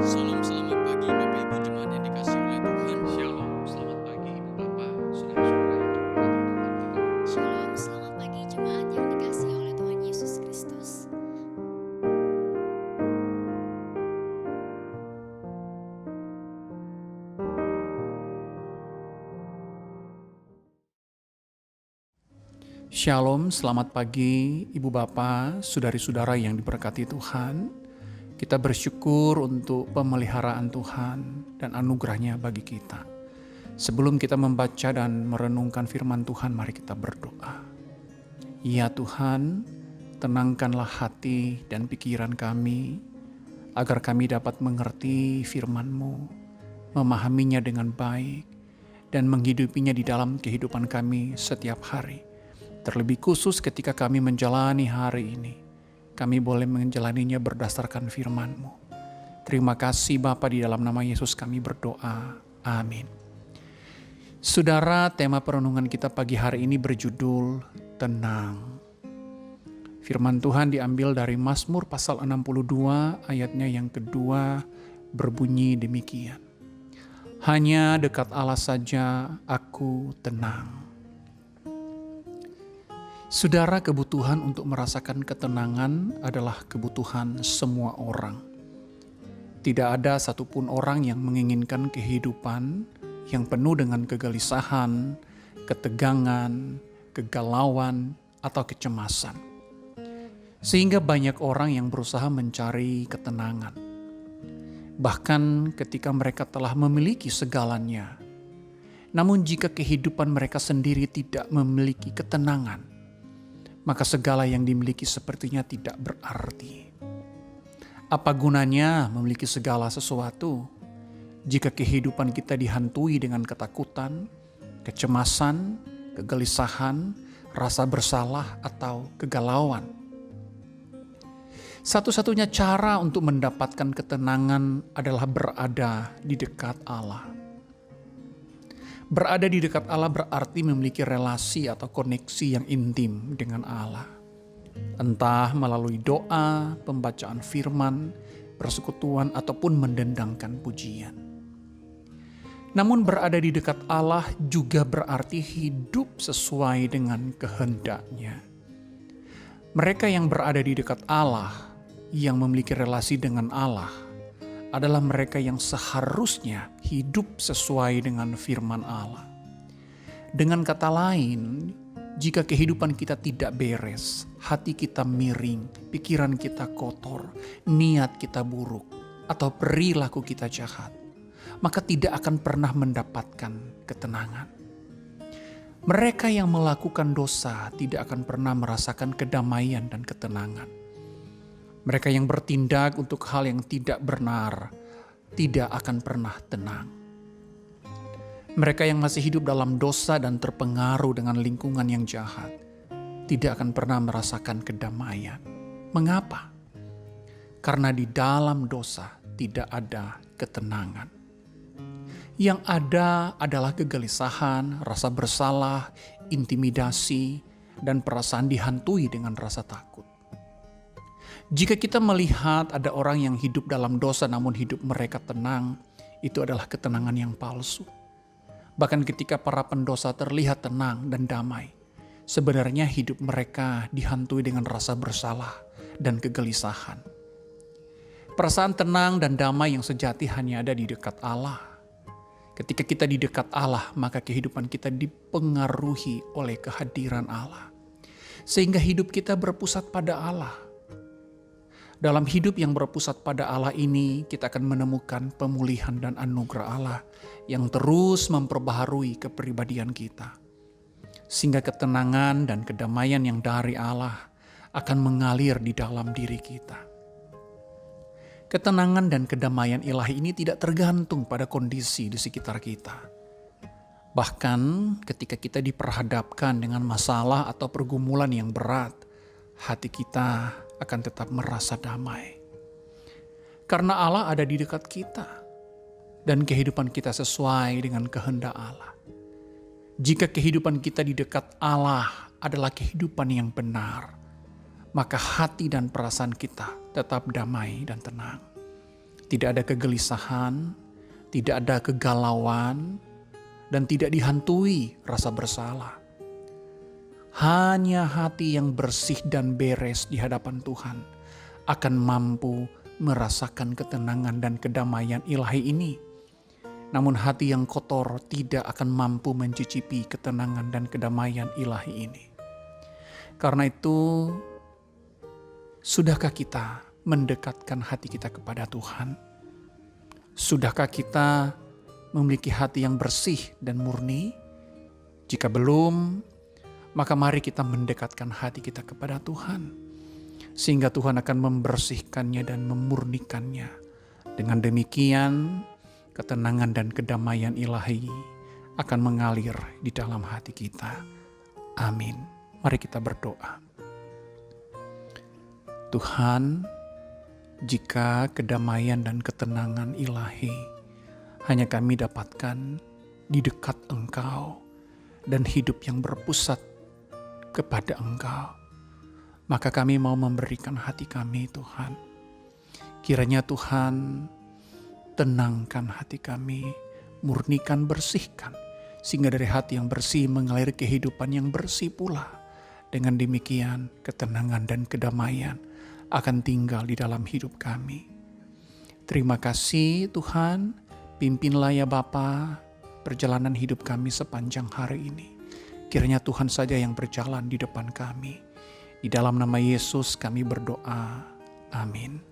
Salam selamat pagi Bapak Ibu jemaat yang dikasihi oleh Tuhan. Shalom, selamat pagi Ibu Bapak, saudara-saudara yang diberkati Tuhan kita. Shalom, selamat pagi jemaat yang dikasihi oleh Tuhan Yesus Kristus. Shalom, selamat pagi Ibu Bapak, saudari-saudara yang diberkati Tuhan. Kita bersyukur untuk pemeliharaan Tuhan dan anugerahnya bagi kita. Sebelum kita membaca dan merenungkan firman Tuhan, mari kita berdoa. Ya Tuhan, tenangkanlah hati dan pikiran kami, agar kami dapat mengerti firman-Mu, memahaminya dengan baik, dan menghidupinya di dalam kehidupan kami setiap hari. Terlebih khusus ketika kami menjalani hari ini, kami boleh menjalaninya berdasarkan firman-Mu. Terima kasih Bapa, di dalam nama Yesus kami berdoa. Amin. Saudara, tema perenungan kita pagi hari ini berjudul Tenang. Firman Tuhan diambil dari Mazmur pasal 62 ayatnya yang kedua berbunyi demikian. Hanya dekat Allah saja aku tenang. Saudara, kebutuhan untuk merasakan ketenangan adalah kebutuhan semua orang. Tidak ada satupun orang yang menginginkan kehidupan yang penuh dengan kegelisahan, ketegangan, kegalauan, atau kecemasan. Sehingga banyak orang yang berusaha mencari ketenangan. Bahkan ketika mereka telah memiliki segalanya, namun jika kehidupan mereka sendiri tidak memiliki ketenangan, maka segala yang dimiliki sepertinya tidak berarti. Apa gunanya memiliki segala sesuatu jika kehidupan kita dihantui dengan ketakutan, kecemasan, kegelisahan, rasa bersalah, atau kegalauan? Satu-satunya cara untuk mendapatkan ketenangan adalah berada di dekat Allah. Berada di dekat Allah berarti memiliki relasi atau koneksi yang intim dengan Allah. Entah melalui doa, pembacaan firman, persekutuan, ataupun mendendangkan pujian. Namun berada di dekat Allah juga berarti hidup sesuai dengan kehendak-Nya. Mereka yang berada di dekat Allah, yang memiliki relasi dengan Allah, adalah mereka yang seharusnya hidup sesuai dengan firman Allah. Dengan kata lain, jika kehidupan kita tidak beres, hati kita miring, pikiran kita kotor, niat kita buruk, atau perilaku kita jahat, maka tidak akan pernah mendapatkan ketenangan. Mereka yang melakukan dosa tidak akan pernah merasakan kedamaian dan ketenangan. Mereka yang bertindak untuk hal yang tidak benar tidak akan pernah tenang. Mereka yang masih hidup dalam dosa dan terpengaruh dengan lingkungan yang jahat tidak akan pernah merasakan kedamaian. Mengapa? Karena di dalam dosa tidak ada ketenangan. Yang ada adalah kegelisahan, rasa bersalah, intimidasi, dan perasaan dihantui dengan rasa takut. Jika kita melihat ada orang yang hidup dalam dosa namun hidup mereka tenang, itu adalah ketenangan yang palsu. Bahkan ketika para pendosa terlihat tenang dan damai, sebenarnya hidup mereka dihantui dengan rasa bersalah dan kegelisahan. Perasaan tenang dan damai yang sejati hanya ada di dekat Allah. Ketika kita di dekat Allah, maka kehidupan kita dipengaruhi oleh kehadiran Allah. Sehingga hidup kita berpusat pada Allah. Dalam hidup yang berpusat pada Allah ini, kita akan menemukan pemulihan dan anugerah Allah yang terus memperbaharui kepribadian kita. Sehingga ketenangan dan kedamaian yang dari Allah akan mengalir di dalam diri kita. Ketenangan dan kedamaian ilahi ini tidak tergantung pada kondisi di sekitar kita. Bahkan ketika kita diperhadapkan dengan masalah atau pergumulan yang berat, hati kita akan tetap merasa damai. Karena Allah ada di dekat kita dan kehidupan kita sesuai dengan kehendak Allah. Jika kehidupan kita di dekat Allah adalah kehidupan yang benar, maka hati dan perasaan kita tetap damai dan tenang. Tidak ada kegelisahan, tidak ada kegalauan, dan tidak dihantui rasa bersalah. Hanya hati yang bersih dan beres di hadapan Tuhan akan mampu merasakan ketenangan dan kedamaian ilahi ini. Namun hati yang kotor tidak akan mampu mencicipi ketenangan dan kedamaian ilahi ini. Karena itu, sudahkah kita mendekatkan hati kita kepada Tuhan? Sudahkah kita memiliki hati yang bersih dan murni? Jika belum, maka mari kita mendekatkan hati kita kepada Tuhan, sehingga Tuhan akan membersihkannya dan memurnikannya. Dengan demikian, ketenangan dan kedamaian ilahi akan mengalir di dalam hati kita. Amin. Mari kita berdoa. Tuhan, jika kedamaian dan ketenangan ilahi hanya kami dapatkan di dekat Engkau dan hidup yang berpusat kepada Engkau, maka kami mau memberikan hati kami, Tuhan. Kiranya Tuhan tenangkan hati kami, murnikan, bersihkan, sehingga dari hati yang bersih mengalir kehidupan yang bersih pula. Dengan demikian ketenangan dan kedamaian akan tinggal di dalam hidup kami. Terima kasih Tuhan, pimpinlah ya Bapa perjalanan hidup kami sepanjang hari ini. Kiranya Tuhan saja yang berjalan di depan kami. Di dalam nama Yesus kami berdoa. Amin.